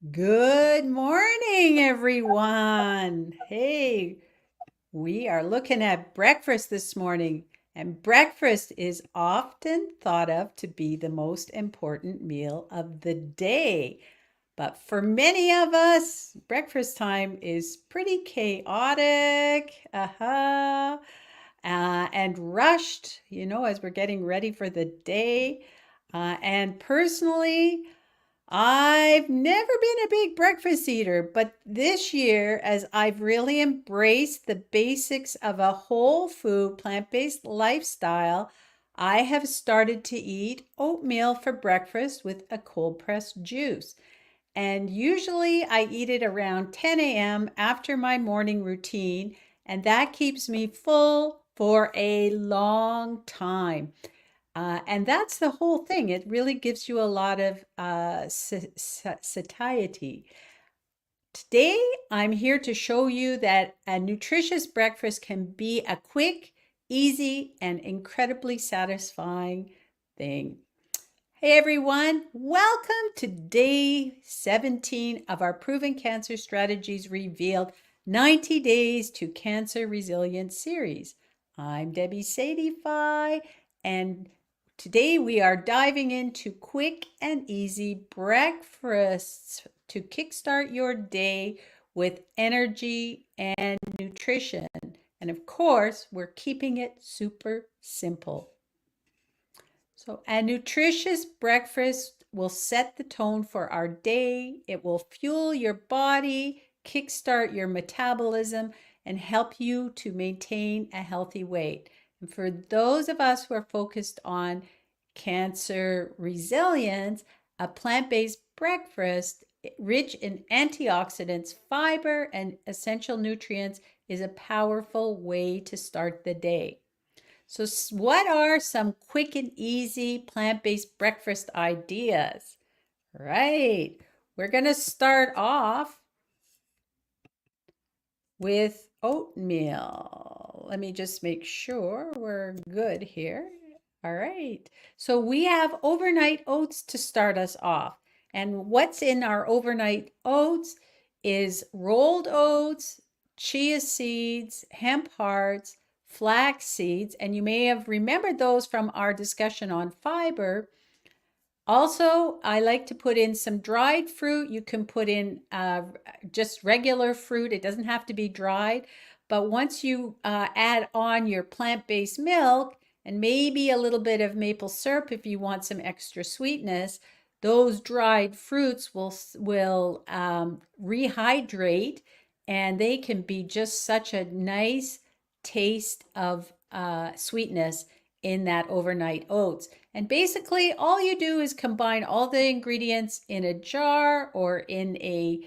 Good morning, everyone. Hey, we are looking at breakfast this morning, and breakfast is often thought of to be the most important meal of the day. But for many of us, breakfast time is pretty chaotic, and rushed, as we're getting ready for the day. And personally, I've never been a big breakfast eater, but this year, as I've really embraced the basics of a whole food, plant-based lifestyle, I have started to eat oatmeal for breakfast with a cold pressed juice. And usually I eat it around 10 a.m. after my morning routine, and that keeps me full for a long time. And that's the whole thing. It really gives you a lot of satiety. Today, I'm here to show you that a nutritious breakfast can be a quick, easy, and incredibly satisfying thing. Hey everyone, welcome to day 17 of our Proven Cancer Strategies Revealed 90 Days to Cancer Resilience series. I'm Debbie Sadie, and today we are diving into quick and easy breakfasts to kickstart your day with energy and nutrition. And of course, we're keeping it super simple. So, a nutritious breakfast will set the tone for our day. It will fuel your body, kickstart your metabolism, and help you to maintain a healthy weight. And for those of us who are focused on cancer resilience, a plant-based breakfast rich in antioxidants, fiber, and essential nutrients is a powerful way to start the day. So, what are some quick and easy plant-based breakfast ideas? Right. We're going to start off with oatmeal. Let me just make sure we're good here. All right. So, we have overnight oats to start us off. And what's in our overnight oats is rolled oats, chia seeds, hemp hearts, flax seeds, and you may have remembered those from our discussion on fiber. Also, I like to put in some dried fruit. You can put in just regular fruit. It doesn't have to be dried. But once you add on your plant-based milk and maybe a little bit of maple syrup if you want some extra sweetness, those dried fruits will rehydrate, and they can be just such a nice taste of sweetness in that overnight oats. And basically, all you do is combine all the ingredients in a jar or in a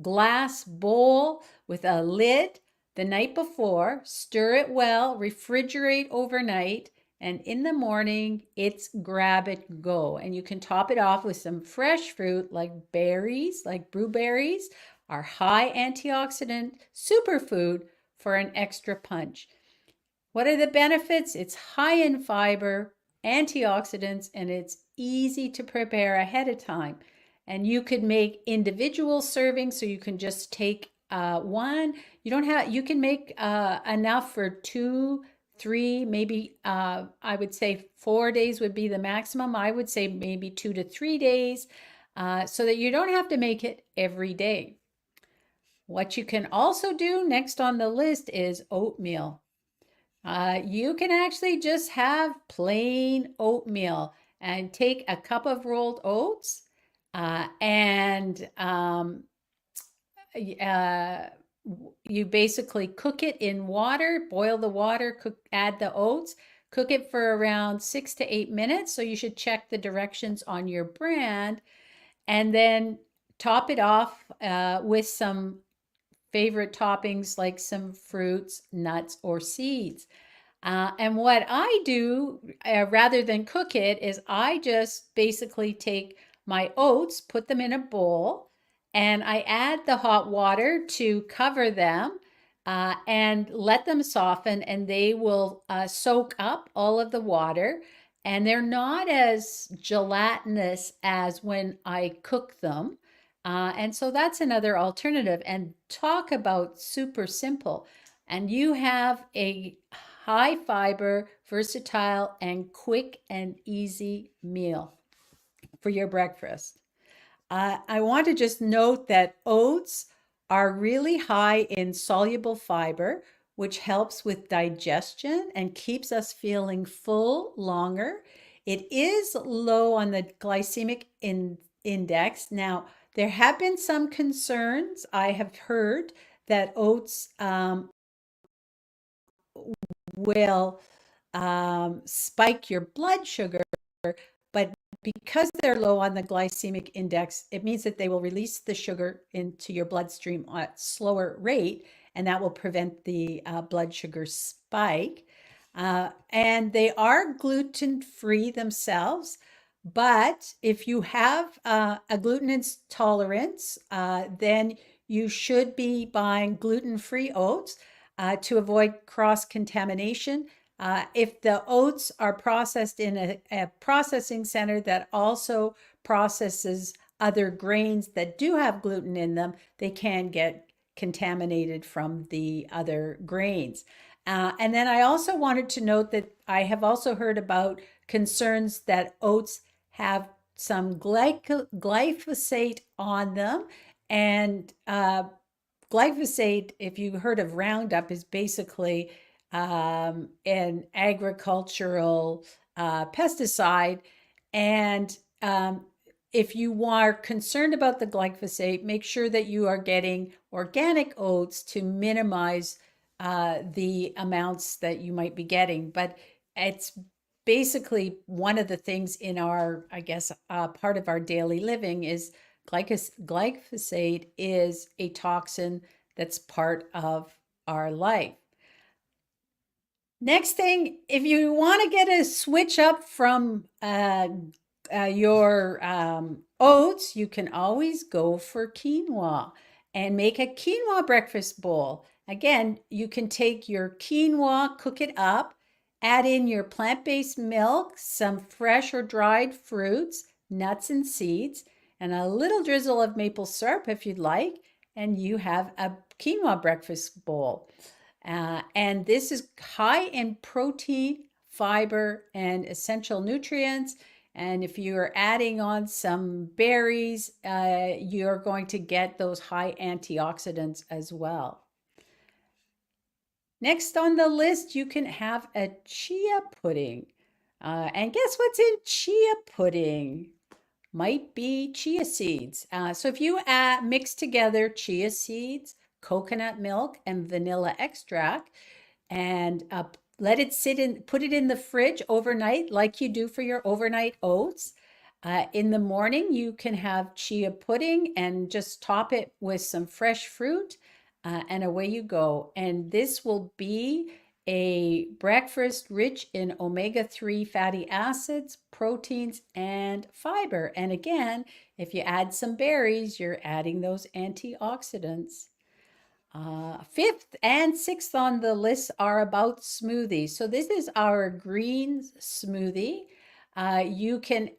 glass bowl with a lid the night before, stir it well, refrigerate overnight, and in the morning, it's grab it, go. And you can top it off with some fresh fruit like berries, like blueberries, our high antioxidant superfood for an extra punch. What are the benefits? It's high in fiber, antioxidants, and it's easy to prepare ahead of time. And you could make individual servings, so you can just take one. You don't have, you can make enough for two, three, maybe I would say 4 days would be the maximum. I would say maybe 2 to 3 days, so that you don't have to make it every day. What you can also do next on the list is oatmeal. You can actually just have plain oatmeal and take a cup of rolled oats and uh, you basically cook it in water, boil the water, add the oats, cook it for around 6 to 8 minutes. So you should check the directions on your brand and then top it off with some favorite toppings like some fruits, nuts, or seeds. And what I do, rather than cook it, is I just basically take my oats, put them in a bowl, and I add the hot water to cover them and let them soften, and they will soak up all of the water. And they're not as gelatinous as when I cook them. And so that's another alternative. And talk about super simple. And you have a high fiber, versatile, and quick and easy meal for your breakfast. I want to just note that oats are really high in soluble fiber, which helps with digestion and keeps us feeling full longer. It is low on the glycemic index. Now, there have been some concerns. I have heard that oats will spike your blood sugar, but because they're low on the glycemic index, it means that they will release the sugar into your bloodstream at slower rate, and that will prevent the blood sugar spike. And they are gluten free themselves. But if you have a gluten intolerance, then you should be buying gluten free oats to avoid cross contamination. If the oats are processed in a processing center that also processes other grains that do have gluten in them, they can get contaminated from the other grains. And then I also wanted to note that I have also heard about concerns that oats have some glyphosate on them. And glyphosate, if you heard of Roundup, is basically an agricultural pesticide. And if you are concerned about the glyphosate, make sure that you are getting organic oats to minimize the amounts that you might be getting. But it's basically one of the things in our, I guess, part of our daily living is glyphosate is a toxin that's part of our life. Next thing, if you want to get a switch up from your oats, you can always go for quinoa and make a quinoa breakfast bowl. Again, you can take your quinoa, cook it up, add in your plant-based milk, some fresh or dried fruits, nuts and seeds, and a little drizzle of maple syrup if you'd like, and you have a quinoa breakfast bowl. And this is high in protein, fiber, and essential nutrients. And if you're adding on some berries, you're going to get those high antioxidants as well. Next on the list, you can have a chia pudding. And guess what's in chia pudding? Might be chia seeds. So if you mix together chia seeds, coconut milk, and vanilla extract, and let it sit in, put it in the fridge overnight, like you do for your overnight oats. In the morning, you can have chia pudding and just top it with some fresh fruit, and away you go. And this will be a breakfast rich in omega-3 fatty acids, proteins, and fiber. And again, if you add some berries, you're adding those antioxidants. Fifth and sixth on the list are about smoothies. So this is our greens smoothie. You can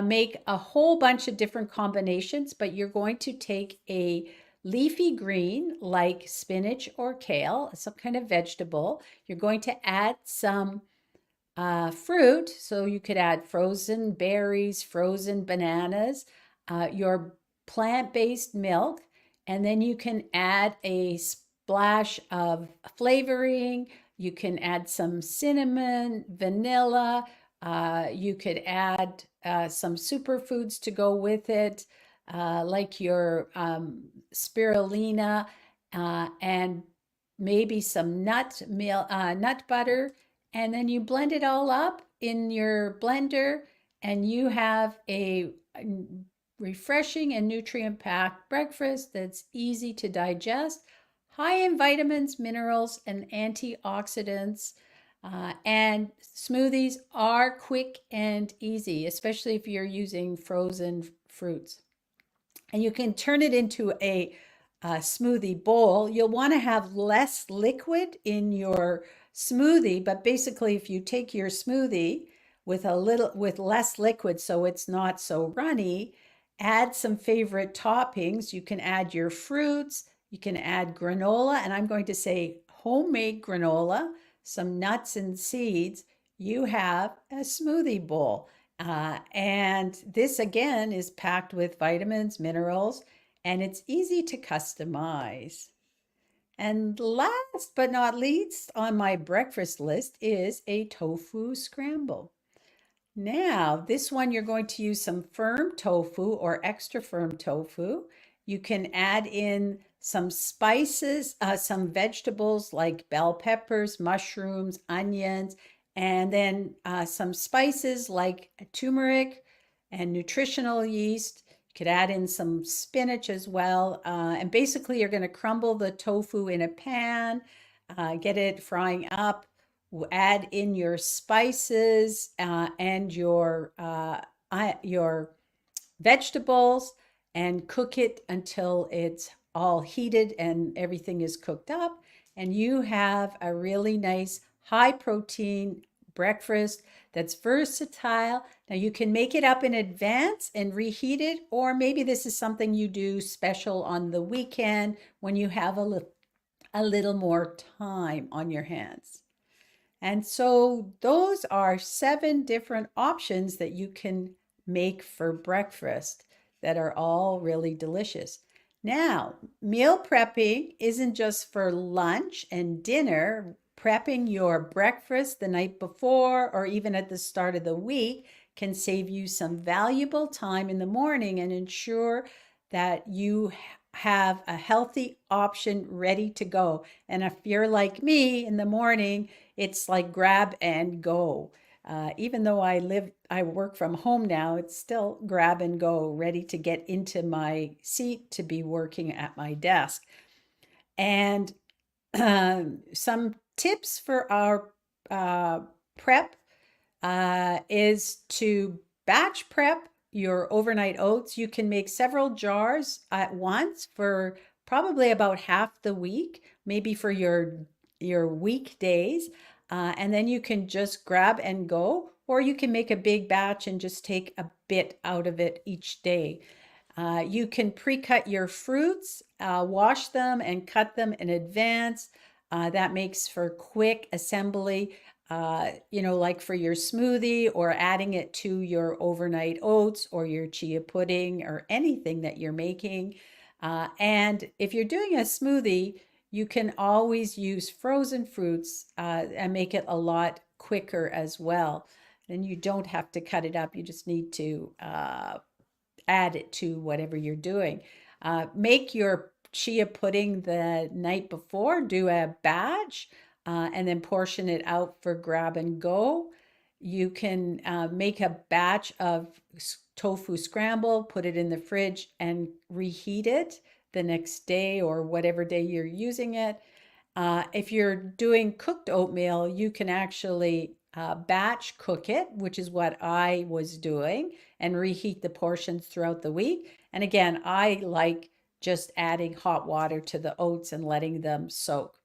make a whole bunch of different combinations, but you're going to take a leafy green like spinach or kale, some kind of vegetable. You're going to add some fruit. So you could add frozen berries, frozen bananas, your plant-based milk, and then you can add a splash of flavoring. You can add some cinnamon, vanilla. You could add some superfoods to go with it, like your spirulina and maybe some nut butter, and then you blend it all up in your blender, and you have a refreshing and nutrient-packed breakfast that's easy to digest, high in vitamins, minerals, and antioxidants. And smoothies are quick and easy, especially if you're using frozen fruits. And you can turn it into a smoothie bowl. You'll want to have less liquid in your smoothie, but basically if you take your smoothie with less liquid so it's not so runny, add some favorite toppings. You can add your fruits, you can add granola, and I'm going to say homemade granola, some nuts and seeds. You have a smoothie bowl. And this again is packed with vitamins, minerals, and it's easy to customize. And last but not least on my breakfast list is a tofu scramble. Now, this one you're going to use some firm tofu or extra firm tofu. You can add in some spices, some vegetables like bell peppers, mushrooms, onions, and then some spices like turmeric and nutritional yeast. You could add in some spinach as well. And basically, you're going to crumble the tofu in a pan, get it frying up, add in your spices and your vegetables and cook it until it's all heated and everything is cooked up. And you have a really nice high protein breakfast that's versatile. Now you can make it up in advance and reheat it, or maybe this is something you do special on the weekend when you have a little more time on your hands. And so those are 7 different options that you can make for breakfast that are all really delicious. Now, meal prepping isn't just for lunch and dinner. Prepping your breakfast the night before or even at the start of the week can save you some valuable time in the morning and ensure that you have a healthy option ready to go. And if you're like me in the morning, it's like grab and go. Even though I work from home now, it's still grab and go, ready to get into my seat to be working at my desk. And some tips for our prep is to batch prep your overnight oats. You can make several jars at once for probably about half the week, maybe for your weekdays. And then you can just grab and go, or you can make a big batch and just take a bit out of it each day. You can pre-cut your fruits, wash them and cut them in advance. That makes for quick assembly, like for your smoothie or adding it to your overnight oats or your chia pudding or anything that you're making. And if you're doing a smoothie, you can always use frozen fruits and make it a lot quicker as well. And you don't have to cut it up. You just need to add it to whatever you're doing. Make your chia pudding the night before, do a batch, and then portion it out for grab and go. You can make a batch of tofu scramble, put it in the fridge, and reheat it the next day or whatever day you're using it. If you're doing cooked oatmeal, you can actually batch cook it, which is what I was doing, and reheat the portions throughout the week. And again, I like just adding hot water to the oats and letting them soak.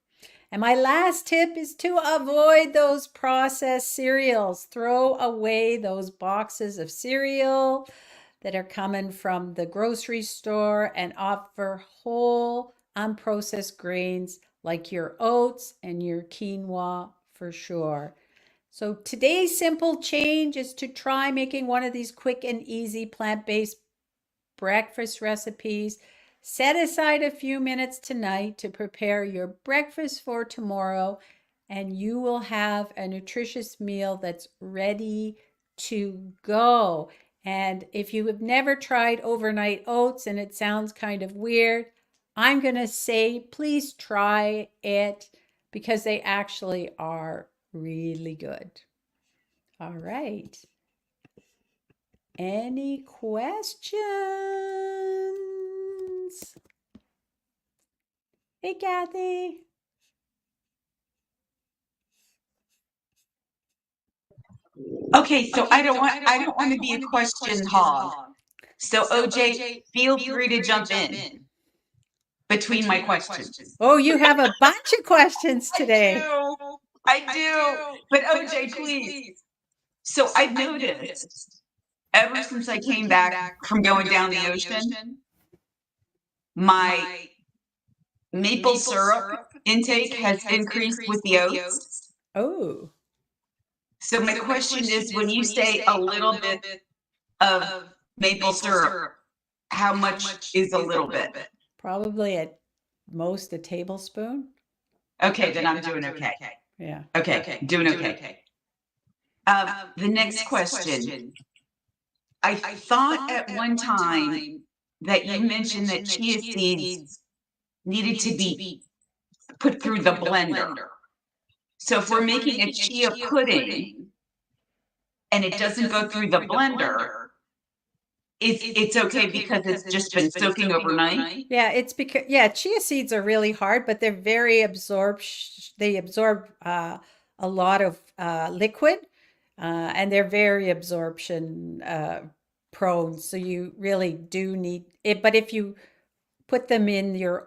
And my last tip is to avoid those processed cereals. Throw away those boxes of cereal that are coming from the grocery store and offer whole, unprocessed grains like your oats and your quinoa for sure. So today's simple change is to try making one of these quick and easy plant-based breakfast recipes. Set aside a few minutes tonight to prepare your breakfast for tomorrow, and you will have a nutritious meal that's ready to go. And if you have never tried overnight oats and it sounds kind of weird, I'm going to say please try it because they actually are really good. All right. Any questions? Hey, Kathy. Okay, so I don't want to be a question hog. So OJ, feel free to jump in between my questions. Oh, you have a bunch of questions I today. do. I do. But OJ, please. So I've noticed ever since I came back from going down the ocean, my maple syrup intake has increased with the oats. Oh, So my question is, when you say a little bit of maple syrup, how much is a little bit? probably at most a tablespoon. Okay, then I'm doing okay. Yeah. Okay, doing okay. The next question. I thought at one time that you mentioned that chia seeds needed to be put through the blender. So if we're making a chia pudding and it doesn't go through the blender, it's okay because it's just been soaking overnight? Yeah, it's because chia seeds are really hard, but they're very they absorb a lot of liquid, and they're very absorption prone. So you really do need it. But if you put them in your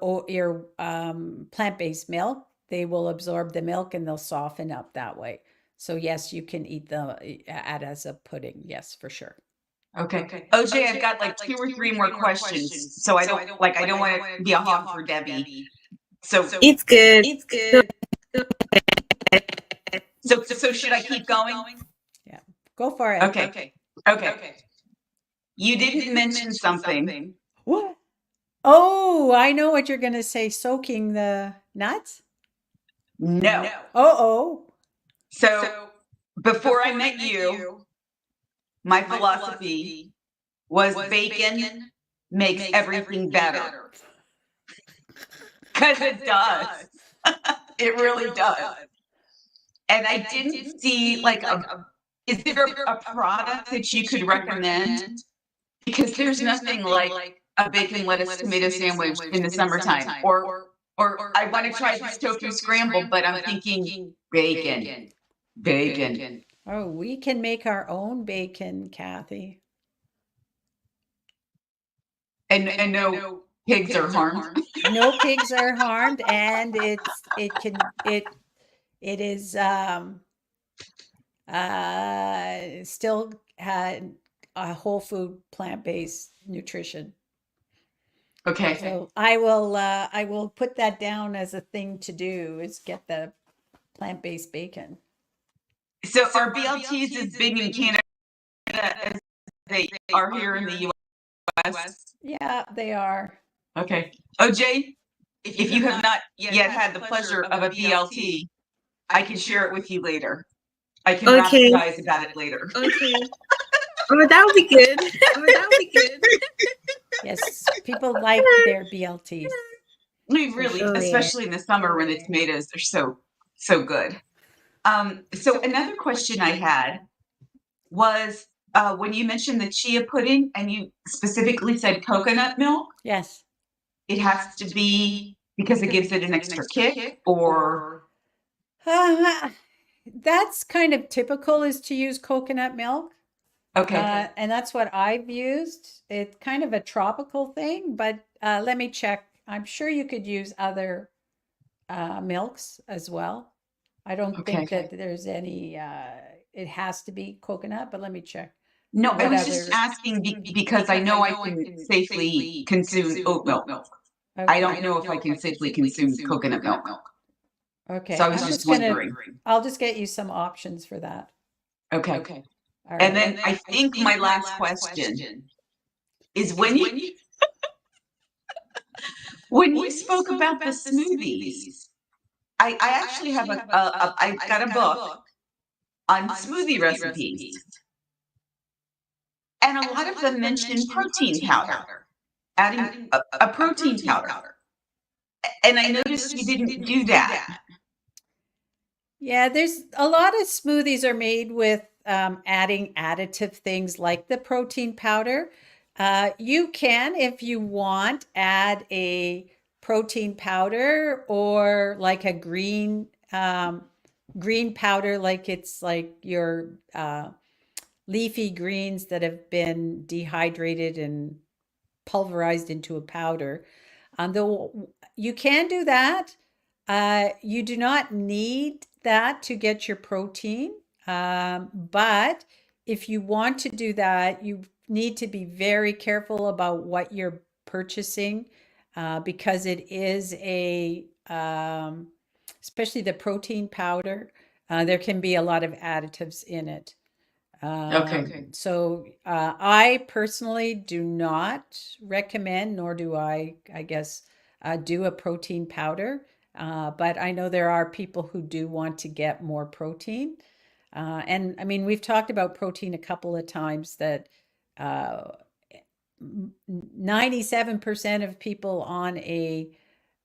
plant-based milk, they will absorb the milk and they'll soften up that way. So yes, you can eat add as a pudding. Yes, for sure. Okay. OJ, I've got like 2 or 3 more questions. So I don't want to be a hog for Debbie. So It's good. so should I keep going? Yeah, go for it. Okay. You didn't mention something. What? Oh, I know what you're going to say. Soaking the nuts? No. Oh. So before I met you, my philosophy was bacon makes everything better. Because it does. It really does. And I didn't see is there a product that you could recommend? Because there's nothing like a bacon, lettuce, tomato sandwich in the summertime. Or I want to try this tofu scramble, but I'm thinking bacon. Oh, we can make our own bacon, Kathy. And no pigs are harmed. No pigs are harmed, and it is still had a whole food plant-based nutrition. Okay. So I will put that down as a thing to do is get the plant-based bacon. So are BLTs as big in Canada as they are here in the US? Yeah, they are. Okay. OJ, if you have not yet had the pleasure of a BLT, I can share it with you later. I can Okay. rhapsodize about it later. Okay. Oh, that would be good. Yes, people like their BLTs. Really, sure. especially in the summer when the tomatoes are so good. So another question I had was when you mentioned the chia pudding and you specifically said coconut milk, Yes. it has to be because it gives it an extra kick, or That's kind of typical is to use coconut milk. okay. And that's what I've used. It's kind of a tropical thing, but let me check. I'm sure you could use other milks as well. I don't think Okay. that there's any, it has to be coconut, but let me check. No, I What was just other- asking because I know I can safely consume oat milk. I don't know if I can safely consume coconut milk. Okay. So I was I'm just gonna, wondering. I'll just get you some options for that. Okay. All And right. then I think my last question is when you spoke about the smoothies, I actually have I've got a book on smoothie recipes, and a lot of them mention protein powder, adding a protein powder. And I noticed you didn't do that. Yeah, there's a lot of smoothies are made with adding additive things like the protein powder. You can, if you want, add a protein powder or like a green powder, like it's like your leafy greens that have been dehydrated and pulverized into a powder. Though you can do that. You do not need that to get your protein, but if you want to do that, you need to be very careful about what you're purchasing, because it is especially the protein powder, there can be a lot of additives in it. Okay. So I personally do not recommend, nor do I guess, do a protein powder. But I know there are people who do want to get more protein. And I mean, we've talked about protein a couple of times that 97% of people on a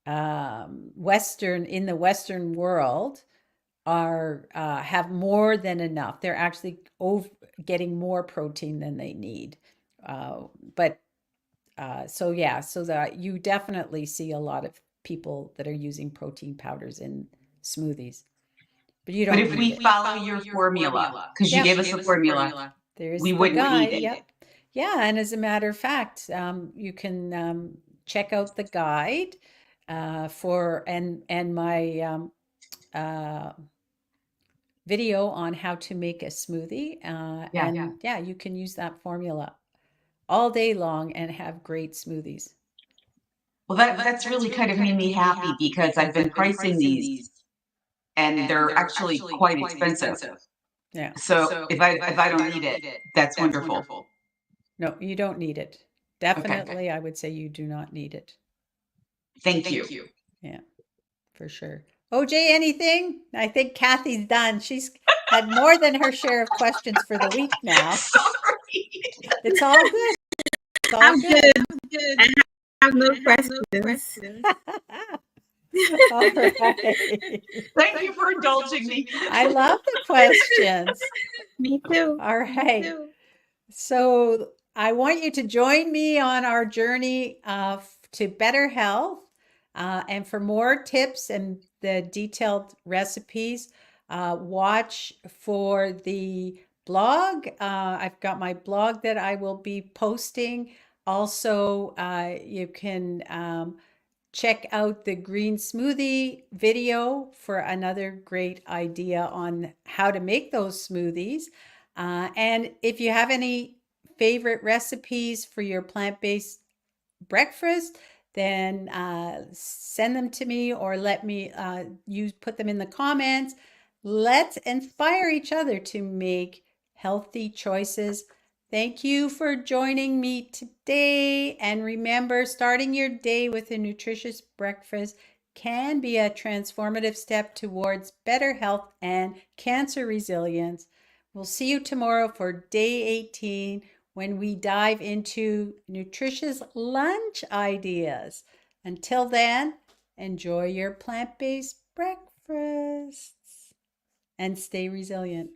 in the Western world are have more than enough. They're actually getting more protein than they need. Uh, but so yeah, so that you definitely see a lot of people that are using protein powders in smoothies, but you But don't if need we it. follow your formula, because you Yep, gave us the formula, there's we the wouldn't need guide. it. Yep. Yeah, and as a matter of fact, you can check out the guide for and my uh, video on how to make a smoothie. Yeah. And yeah, you can use that formula all day long and have great smoothies. Well, that's really kind of made me happy because I've been pricing these and they're actually quite expensive. Yeah. So if I don't need it, that's wonderful. No, you don't need it. Okay. Definitely, I would say you do not need it. Thank you. Yeah, for sure. OJ, anything? I think Kathy's done. She's had more than her share of questions for the week now. Sorry. It's all good. It's all I'm good. good. I have no questions. All right. Thank you for indulging me. I love the questions. Me too. All right. So I want you to join me on our journey to better health. And for more tips and the detailed recipes, watch for the blog. I've got my blog that I will be posting. Also, you can check out the green smoothie video for another great idea on how to make those smoothies. And if you have any favorite recipes for your plant-based breakfast, then send them to me or let me put them in the comments. Let's inspire each other to make healthy choices. Thank you for joining me today. And remember, starting your day with a nutritious breakfast can be a transformative step towards better health and cancer resilience. We'll see you tomorrow for day 18 when we dive into nutritious lunch ideas. Until then, enjoy your plant-based breakfasts and stay resilient.